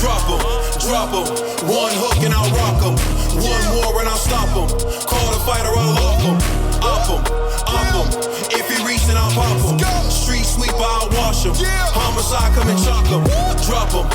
Drop him, one hook and I'll rock him. One more and I'll stop him. Call the fighter, I'll lock him. Up him. If he reach, then I'll pop him. Street sweeper, I'll wash him. Homicide, come and chalk him. Drop him.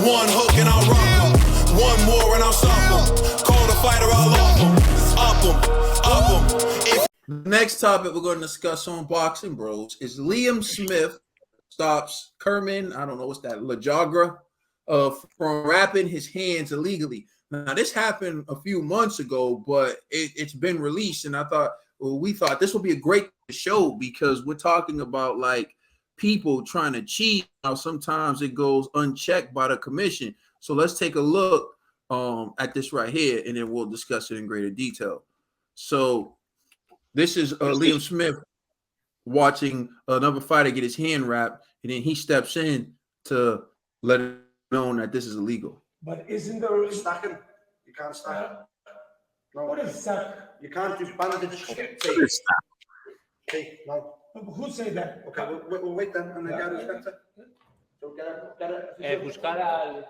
One hook and I'll rock him. One more and I'll stop him. Call the fighter, I'll lock him. Up him. The next topic we're going to discuss on Boxing Bros is Liam Smith stops Kerman, I don't know what's that, Lejarrga, from wrapping his hands illegally. Now, this happened a few months ago, but it's been released, and we thought this would be a great show because we're talking about like people trying to cheat. How sometimes it goes unchecked by the commission. So let's take a look at this right here, and then we'll discuss it in greater detail. So this is Liam Smith watching another fighter get his hand wrapped, and then he steps in to let it know that this is illegal. But isn't there stacking? You can't stack. No. What is stack? You can't do bandage. Tape. No. Who said that? Okay, we'll wait then, and then get it. So get it. Buscar al.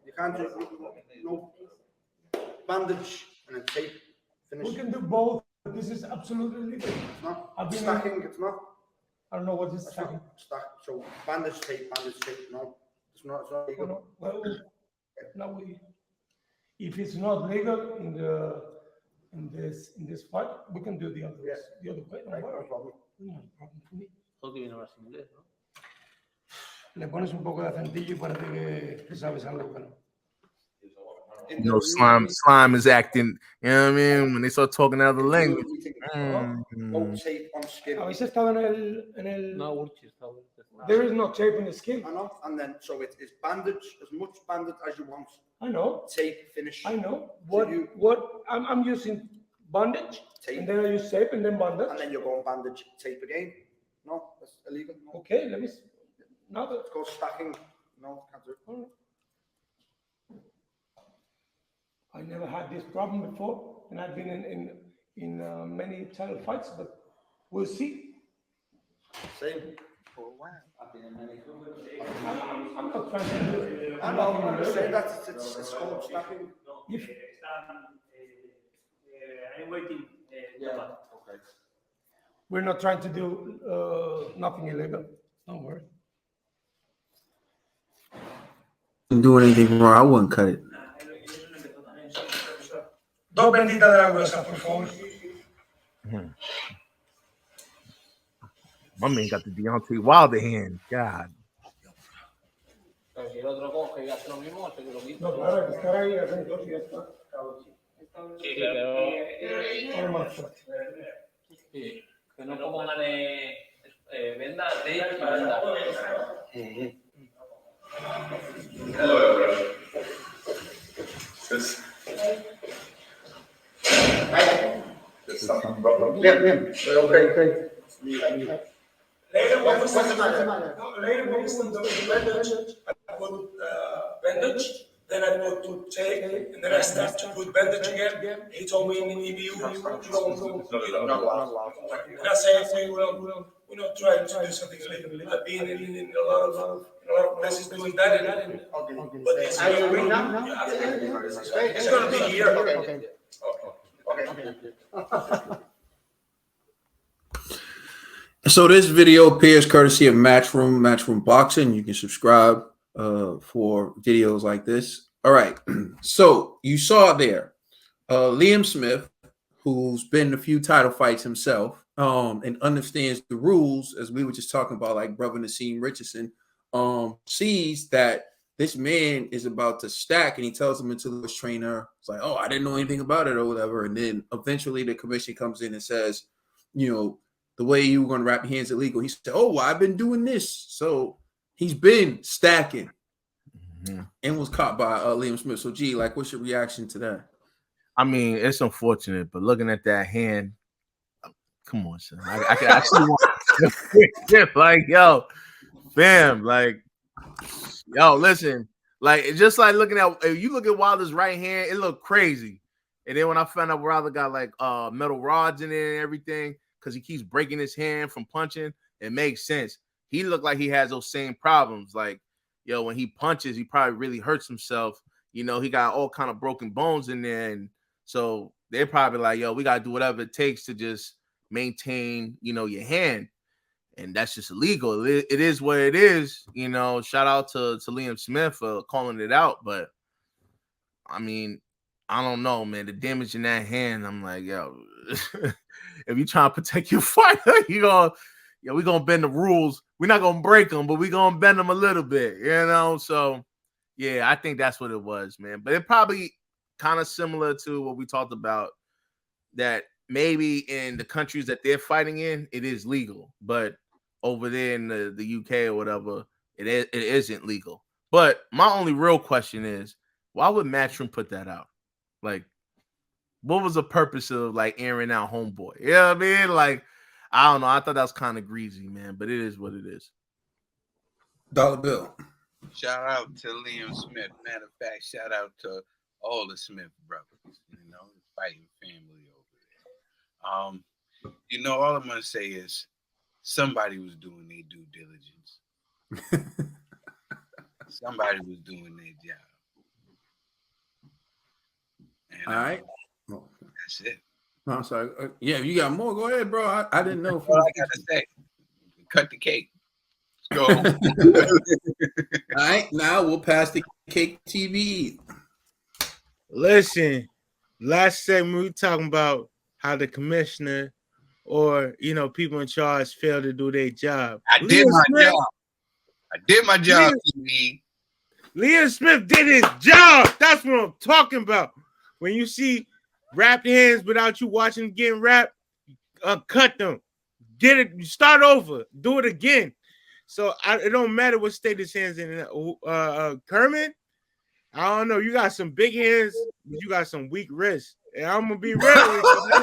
You can't do no bandage and then tape. Finish. We can do both. But this is absolutely legal. No, stacking. It's not. I don't know what is stacking. Stack. So bandage tape. No, it's not legal. Well, no, if it's not legal in this fight, we can do the other way. Right, no problem. No problem for me. Porque viene ahora sin inglés, ¿no? Le pones un poco de acentillo y parece que sabes algo, bueno. You know, slime is acting, you know what I mean? When they start talking other language. No tape on skin. ¿Habéis estado en el... No, There is no tape in the skin. I know, and then so it's bandage, as much bandage as you want. I know. Tape, finish. I know. I'm using bandage, tape. And then I use tape and then bandage. And then you're going bandage, tape again. No, that's illegal. No. Okay, let me see. Now that it's called stacking. No, can't do it. I never had this problem before, and I've been in many title fights, but we'll see. Same. For a while. I'm not trying to do it. I'm not saying that it's called stacking. I'm waiting. Okay. We're not trying to do nothing illegal. Don't worry. Do anything wrong, I wouldn't cut it. Dos benditas de la gruesa, por favor. My man got the Deontay Wilder hand. God. No, claro, que estar ahí, hacer dos y ya está. Sí, que no pongan venda, tape y venda. Bien. Okay. Later, what was later, when I put bandage, then I put to tape, and then I start to put bandage again. He told me in the EBU, you don't allow. And I say, we're not trying to do something illegal. I've been in a lot of places doing that, but it's going to be here. Okay. So this video appears courtesy of Matchroom Boxing. You can subscribe for videos like this. All right. So you saw there Liam Smith, who's been in a few title fights himself, and understands the rules, as we were just talking about, like brother Nassim Richardson, sees that this man is about to stack, and he tells him into his trainer, it's like, oh, I didn't know anything about it or whatever. And then eventually the commission comes in and says, you know, the way you were going to wrap your hands illegal. He said, oh, well, I've been doing this. So he's been stacking and was caught by Liam Smith. So, G, like, what's your reaction to that? I mean, it's unfortunate, but looking at that hand, come on, son. I can actually want like, yo, fam, like, yo, listen, like, it's just like looking at, if you look at Wilder's right hand, it looked crazy. And then when I found out Wilder got like metal rods in it and everything, because he keeps breaking his hand from punching, it makes sense. He looked like he has those same problems. Like, yo, when he punches, he probably really hurts himself. You know, he got all kind of broken bones in there, and so they're probably like, yo, we gotta do whatever it takes to just maintain, you know, your hand. And that's just illegal. It is what it is. You know, shout out to Liam Smith for calling it out. But I mean, I don't know, man. The damage in that hand, I'm like, yo, if you trying to protect your fighter, we're gonna bend the rules. We're not gonna break them, but we're gonna bend them a little bit, you know. So yeah, I think that's what it was, man. But it probably kind of similar to what we talked about, that maybe in the countries that they're fighting in, it is legal, but over there in the UK or whatever, it isn't legal. But my only real question is, why would Matchroom put that out? Like, what was the purpose of like airing out Homeboy? You know what I mean? Like, I don't know. I thought that was kind of greasy, man, but it is what it is. Dollar Bill. Shout out to Liam Smith. Matter of fact, shout out to all the Smith brothers, you know, fighting family over there. You know, all I'm gonna say is somebody was doing their due diligence. Somebody was doing their job. And, All right. that's it. No, I'm sorry. Yeah, you got more. Go ahead, bro. I didn't know. All I gotta say, cut the cake. Let's go. All right, now we'll pass the cake TV. Listen, last segment we were talking about how the commissioner or, you know, people in charge fail to do their job. I did my job, TV. Liam Smith did his job. That's what I'm talking about. When you see wrapped hands without you watching them getting wrapped, cut them. Get it. Start over. Do it again. So it don't matter what state his hands in. Kerman, I don't know. You got some big hands, but you got some weak wrists. And I'm gonna be real with you.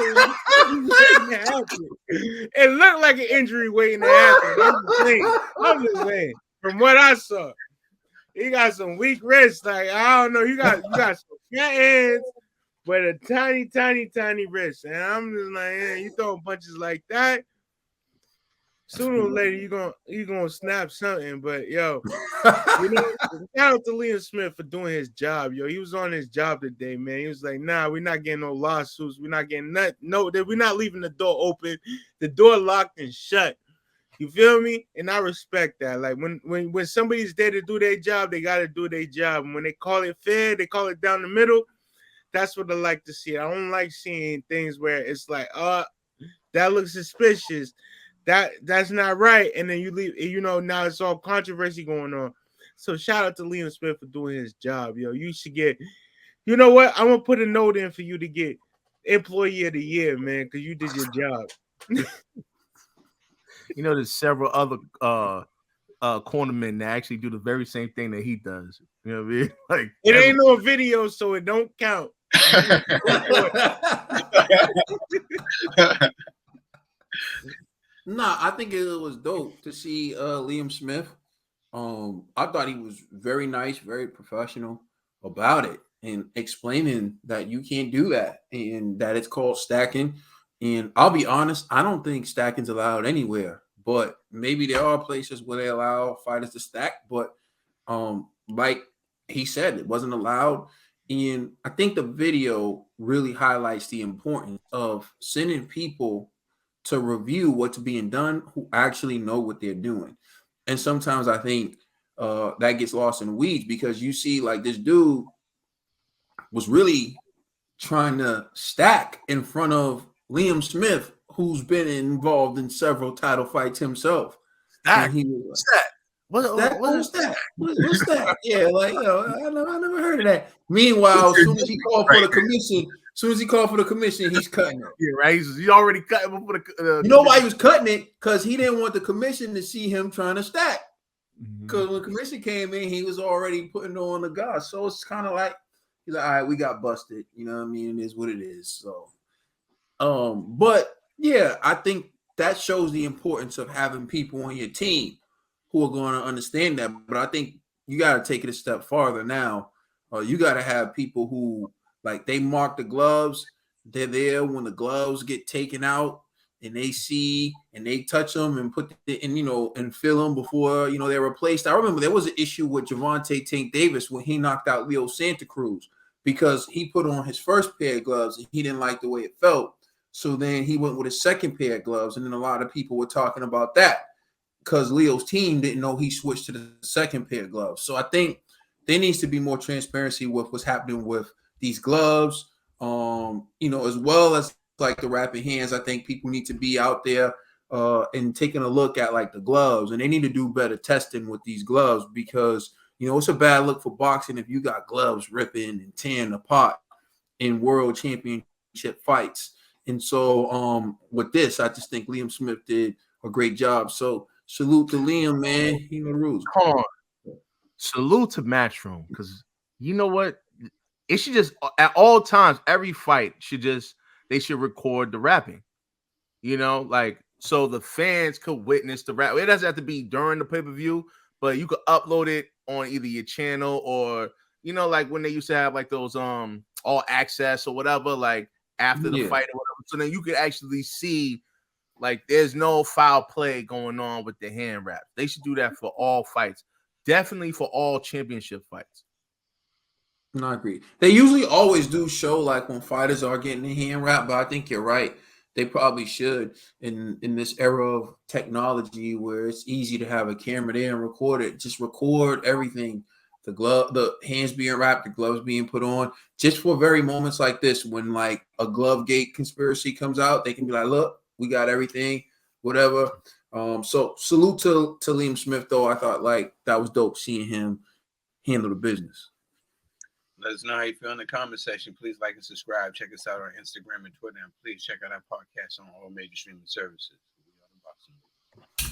It looked like an injury waiting to happen. I'm just saying. From what I saw, he got some weak wrists. Like, I don't know. You got some fat hands, but a tiny wrist. And I'm just like, you throwing punches like that, sooner or later you gonna snap something. But yo, you know, shout out to Liam Smith for doing his job. Yo, he was on his job today, man. He was like, nah, we're not getting no lawsuits. We're not getting nothing. No, we're not leaving the door open. The door locked and shut. You feel me? And I respect that. Like when somebody's there to do their job, they gotta do their job. And when they call it fair, they call it down the middle. That's what I like to see. I don't like seeing things where it's like, that looks suspicious. That's not right. And then you leave, you know, now it's all controversy going on. So shout out to Liam Smith for doing his job, yo. You should get, you know what? I'm gonna put a note in for you to get Employee of the Year, man, because you did your job. You know, there's several other cornermen that actually do the very same thing that he does. You know what I mean? Like, it ain't no video, so it don't count. Nah, I think it was dope to see Liam Smith. I thought he was very nice, very professional about it, and explaining that you can't do that and that it's called stacking. And I'll be honest, I don't think stacking's allowed anywhere, but maybe there are places where they allow fighters to stack. But like he said, it wasn't allowed. And I think the video really highlights the importance of sending people to review what's being done who actually know what they're doing. And sometimes I think that gets lost in the weeds, because you see, like, this dude was really trying to stack in front of Liam Smith, who's been involved in several title fights himself. Stack. What's that? What's that? Yeah, like, you know, I never heard of that. Meanwhile, as soon as he called for the commission, he's cutting it. Yeah, right. He's already cutting before the. You know why he was cutting it? Because he didn't want the commission to see him trying to stack. Because when the commission came in, he was already putting on the guard. So it's kind of like, he's like, all right, we got busted. You know what I mean? It is what it is. So, but yeah, I think that shows the importance of having people on your team who are going to understand that. But I think you got to take it a step farther now. You got to have people who, like, they mark the gloves. They're there when the gloves get taken out. and they see and they touch them and put it in, and feel them before they're replaced. I remember there was an issue with Javante Tank Davis when he knocked out Leo Santa Cruz because he put on his first pair of gloves and he didn't like the way it felt. So then he went with his second pair of gloves, and then a lot of people were talking about that because Leo's team didn't know he switched to the second pair of gloves. So I think there needs to be more transparency with what's happening with these gloves, as well as like the wrapping hands. I think people need to be out there and taking a look at like the gloves, and they need to do better testing with these gloves because it's a bad look for boxing if you got gloves ripping and tearing apart in world championship fights. And so with this, I just think Liam Smith did a great job. So salute to Liam, man. He know the rules. Come on. Salute to Matchroom, because you know what? It should just at all times, every fight they should record the rapping. So the fans could witness the rap. It doesn't have to be during the pay-per-view, but you could upload it on either your channel or like when they used to have like those all access or whatever, like after the fight or whatever. So then you could actually see like there's no foul play going on with the hand wrap. They should do that for all fights. Definitely for all championship fights. No, I agree. They usually always do show like when fighters are getting the hand wrap, but I think you're right. They probably should in this era of technology where it's easy to have a camera there and record it. Just record everything. The hands being wrapped, the gloves being put on, just for very moments like this when like a glove gate conspiracy comes out, they can be like, look, we got everything, whatever. So salute to Liam Smith, though. I thought like that was dope seeing him handle the business. Let us know how you feel in the comment section. Please like and subscribe. Check us out on Instagram and Twitter. And please check out our podcast on all major streaming services. We are the Boxing.